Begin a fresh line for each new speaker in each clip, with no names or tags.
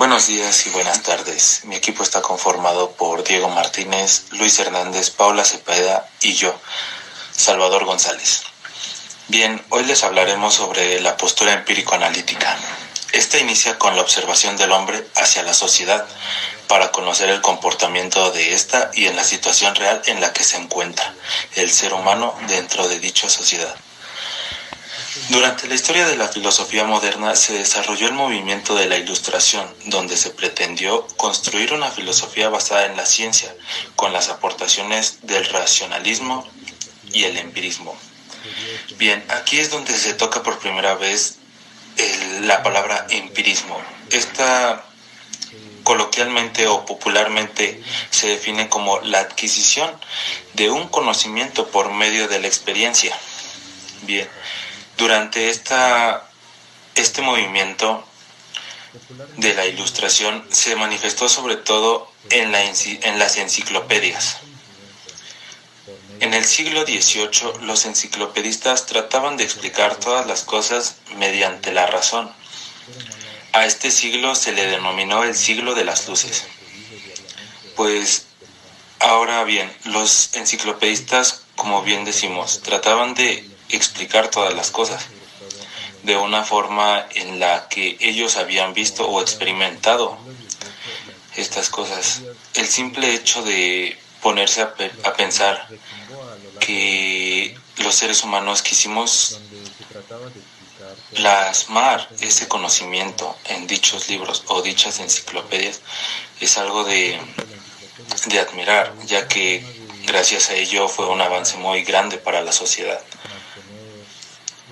Buenos días y buenas tardes. Mi equipo está conformado por Diego Martínez, Luis Hernández, Paula Cepeda y yo, Salvador González. Bien, hoy les hablaremos sobre la postura empírico-analítica. Esta inicia con la observación del hombre hacia la sociedad para conocer el comportamiento de ésta y en la situación real en la que se encuentra el ser humano dentro de dicha sociedad. Durante la historia de la filosofía moderna se desarrolló el movimiento de la Ilustración, donde se pretendió construir una filosofía basada en la ciencia, con las aportaciones del racionalismo y el empirismo. Bien, aquí es donde se toca por primera vez la palabra empirismo. Esta coloquialmente o popularmente se define como la adquisición de un conocimiento por medio de la experiencia. Bien, durante este movimiento de la Ilustración se manifestó sobre todo en las enciclopedias. En el siglo XVIII, los enciclopedistas trataban de explicar todas las cosas mediante la razón. A este siglo se le denominó el siglo de las luces. Pues ahora bien, los enciclopedistas, como bien decimos, trataban de explicar todas las cosas de una forma en la que ellos habían visto o experimentado estas cosas. El simple hecho de ponerse a pensar que los seres humanos quisimos plasmar ese conocimiento en dichos libros o dichas enciclopedias es algo de admirar, ya que gracias a ello fue un avance muy grande para la sociedad.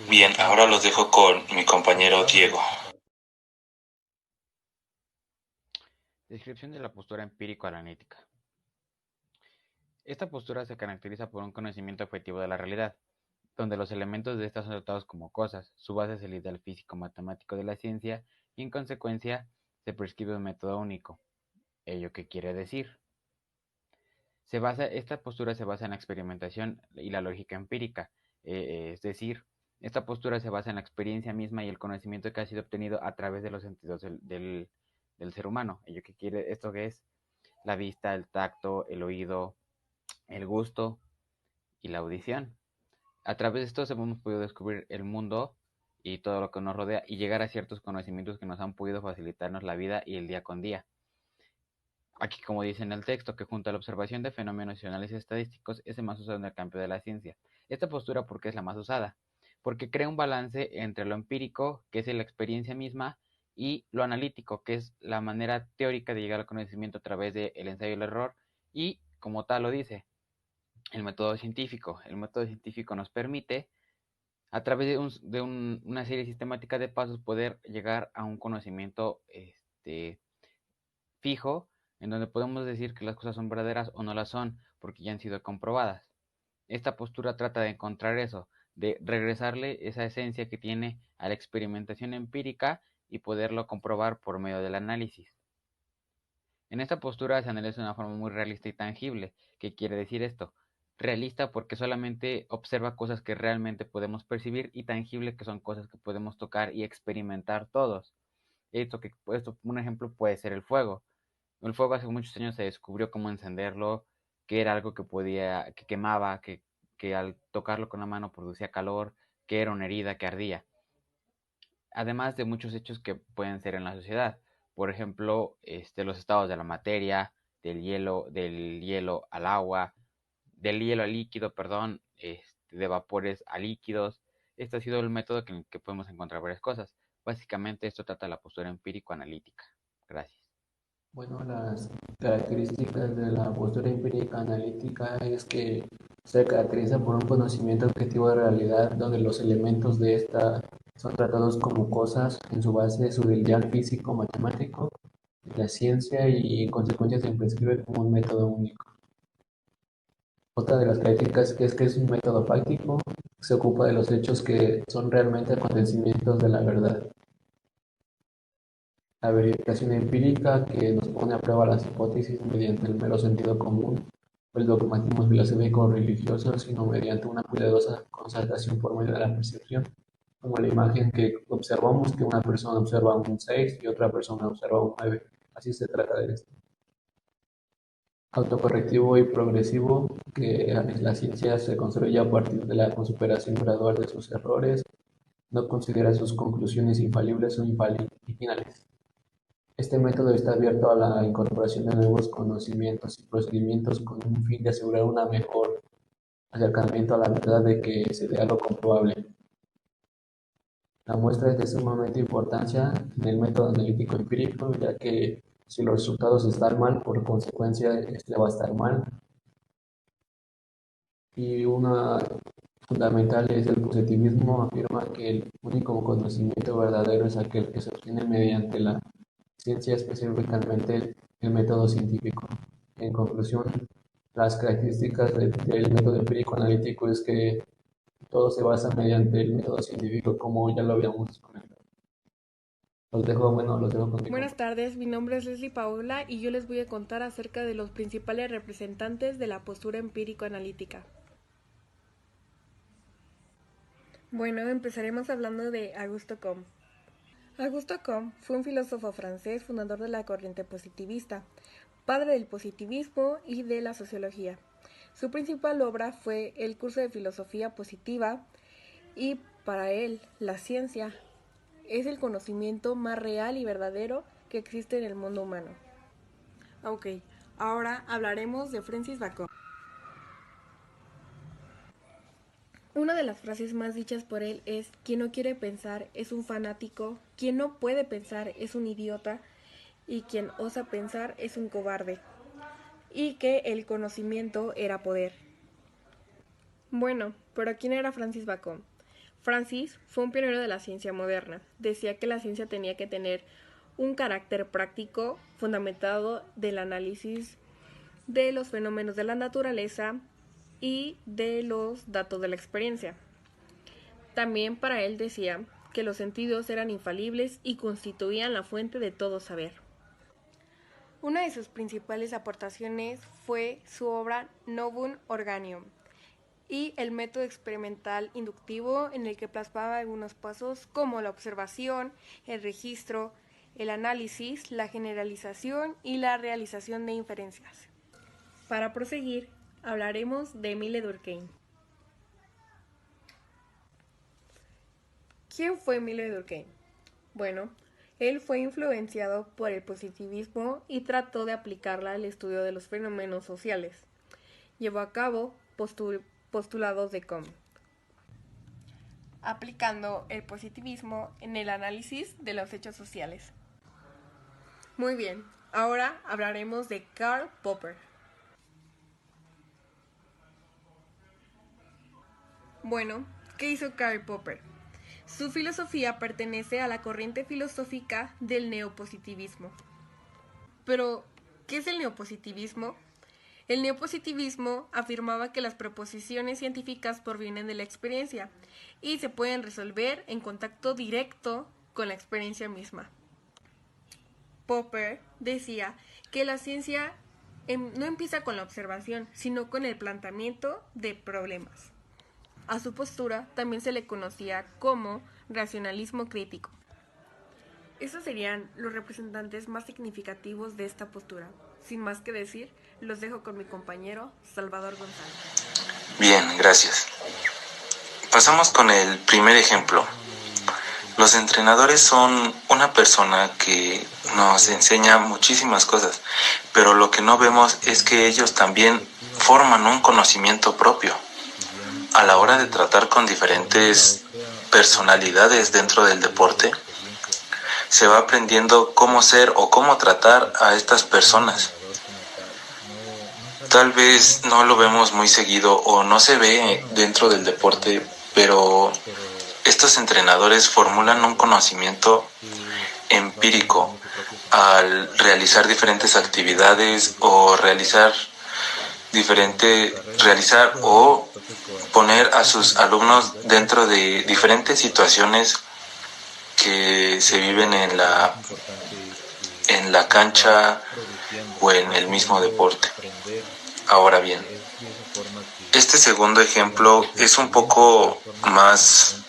Bien, ahora los dejo con mi compañero Diego.
Descripción de la postura empírico-analítica. Esta postura se caracteriza por un conocimiento objetivo de la realidad, donde los elementos de esta son tratados como cosas, su base es el ideal físico-matemático de la ciencia y en consecuencia se prescribe un método único. ¿Ello qué quiere decir? Esta postura se basa en la experimentación y la lógica empírica, es decir, esta postura se basa en la experiencia misma y el conocimiento que ha sido obtenido a través de los sentidos del ser humano. ¿Esto qué es? La vista, el tacto, el oído, el gusto y la audición. A través de esto hemos podido descubrir el mundo y todo lo que nos rodea y llegar a ciertos conocimientos que nos han podido facilitarnos la vida y el día con día. Aquí, como dice en el texto, que junto a la observación de fenómenos y análisis estadísticos es el más usado en el campo de la ciencia. Esta postura, ¿por qué es la más usada? Porque crea un balance entre lo empírico, que es la experiencia misma, y lo analítico, que es la manera teórica de llegar al conocimiento a través del ensayo y el error, y como tal lo dice, el método científico. El método científico nos permite, a través de una serie sistemática de pasos, poder llegar a un conocimiento fijo, en donde podemos decir que las cosas son verdaderas o no las son, porque ya han sido comprobadas. Esta postura trata de encontrar eso, de regresarle esa esencia que tiene a la experimentación empírica y poderlo comprobar por medio del análisis. En esta postura se analiza de una forma muy realista y tangible. ¿Qué quiere decir esto? Realista porque solamente observa cosas que realmente podemos percibir y tangible que son cosas que podemos tocar y experimentar todos. Un ejemplo puede ser el fuego. El fuego hace muchos años se descubrió cómo encenderlo, que era algo que quemaba, que al tocarlo con la mano producía calor, que era una herida que ardía. Además de muchos hechos que pueden ser en la sociedad. Por ejemplo, los estados de la materia, del hielo al agua, del hielo al líquido, perdón, de vapores a líquidos. Este ha sido el método en el que podemos encontrar varias cosas. Básicamente esto trata la postura empírico-analítica. Gracias.
Bueno, las características de la postura empírica analítica es que se caracteriza por un conocimiento objetivo de realidad donde los elementos de esta son tratados como cosas en su base, su ideal físico matemático, la ciencia y en consecuencia se prescribe como un método único. Otra de las características es que es un método práctico, se ocupa de los hechos que son realmente acontecimientos de la verdad. La verificación empírica, que nos pone a prueba las hipótesis mediante el mero sentido común o el dogmatismo filosófico o religioso, sino mediante una cuidadosa constatación por medio de la percepción. como la imagen que observamos, que una persona observa un 6 y otra persona observa un 9. Así se trata de esto. Autocorrectivo y progresivo, que la ciencia se construye a partir de la superación gradual de sus errores, no considera sus conclusiones infalibles o finales. Este método está abierto a la incorporación de nuevos conocimientos y procedimientos con un fin de asegurar un mejor acercamiento a la verdad de que se vea lo comprobable. La muestra es de sumamente importancia en el método analítico empírico, ya que si los resultados están mal, por consecuencia este va a estar mal. Y una fundamental es el positivismo, afirma que el único conocimiento verdadero es aquel que se obtiene mediante la ciencia, específicamente el método científico. En conclusión, las características del método empírico analítico es que todo se basa mediante el método científico, como ya lo habíamos comentado. Los dejo contigo.
Buenas tardes, mi nombre es Leslie Paola y yo les voy a contar acerca de los principales representantes de la postura empírico-analítica. Bueno, empezaremos hablando de Auguste Comte. Auguste Comte fue un filósofo francés, fundador de la corriente positivista, padre del positivismo y de la sociología. Su principal obra fue el curso de filosofía positiva y para él la ciencia es el conocimiento más real y verdadero que existe en el mundo humano. Ok, ahora hablaremos de Francis Bacon. Una de las frases más dichas por él es: quien no quiere pensar es un fanático, quien no puede pensar es un idiota y quien osa pensar es un cobarde, y que el conocimiento era poder. Bueno, pero ¿quién era Francis Bacon? Francis fue un pionero de la ciencia moderna. Decía que la ciencia tenía que tener un carácter práctico fundamentado del análisis de los fenómenos de la naturaleza y de los datos de la experiencia. También para él decía que los sentidos eran infalibles y constituían la fuente de todo saber. Una de sus principales aportaciones fue su obra Novum Organium y el método experimental inductivo, en el que plasmaba algunos pasos como la observación, el registro, el análisis, la generalización y la realización de inferencias. Para proseguir, hablaremos de Émile Durkheim. ¿Quién fue Émile Durkheim? Bueno, él fue influenciado por el positivismo y trató de aplicarla al estudio de los fenómenos sociales. Llevó a cabo postulados de Comte, aplicando el positivismo en el análisis de los hechos sociales. Muy bien, ahora hablaremos de Karl Popper. Bueno, ¿qué hizo Karl Popper? Su filosofía pertenece a la corriente filosófica del neopositivismo. Pero, ¿qué es el neopositivismo? El neopositivismo afirmaba que las proposiciones científicas provienen de la experiencia y se pueden resolver en contacto directo con la experiencia misma. Popper decía que la ciencia no empieza con la observación, sino con el planteamiento de problemas. A su postura también se le conocía como racionalismo crítico. Esos serían los representantes más significativos de esta postura. Sin más que decir, los dejo con mi compañero Salvador González.
Bien, gracias. Pasamos con el primer ejemplo. Los entrenadores son una persona que nos enseña muchísimas cosas, pero lo que no vemos es que ellos también forman un conocimiento propio. A la hora de tratar con diferentes personalidades dentro del deporte, se va aprendiendo cómo ser o cómo tratar a estas personas. Tal vez no lo vemos muy seguido o no se ve dentro del deporte, pero estos entrenadores formulan un conocimiento empírico al realizar diferentes actividades o realizar o poner a sus alumnos dentro de diferentes situaciones que se viven en la cancha o en el mismo deporte. Ahora bien, este segundo ejemplo es un poco más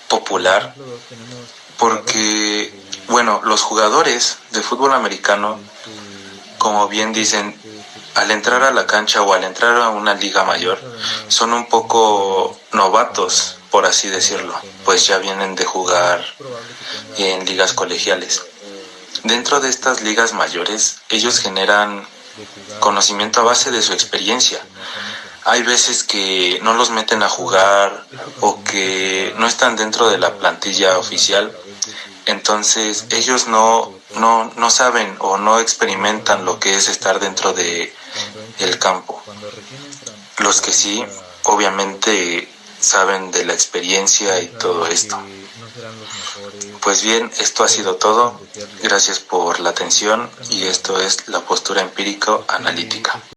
popular porque, bueno, los jugadores de fútbol americano, como bien dicen, al entrar a la cancha o al entrar a una liga mayor, son un poco novatos, por así decirlo, pues ya vienen de jugar en ligas colegiales. Dentro de estas ligas mayores, ellos generan conocimiento a base de su experiencia. Hay veces que no los meten a jugar o que no están dentro de la plantilla oficial, entonces ellos no saben o no experimentan lo que es estar dentro de el campo. Los que sí, obviamente saben de la experiencia y todo esto. Pues bien, esto ha sido todo. Gracias por la atención y esto es la postura empírico-analítica.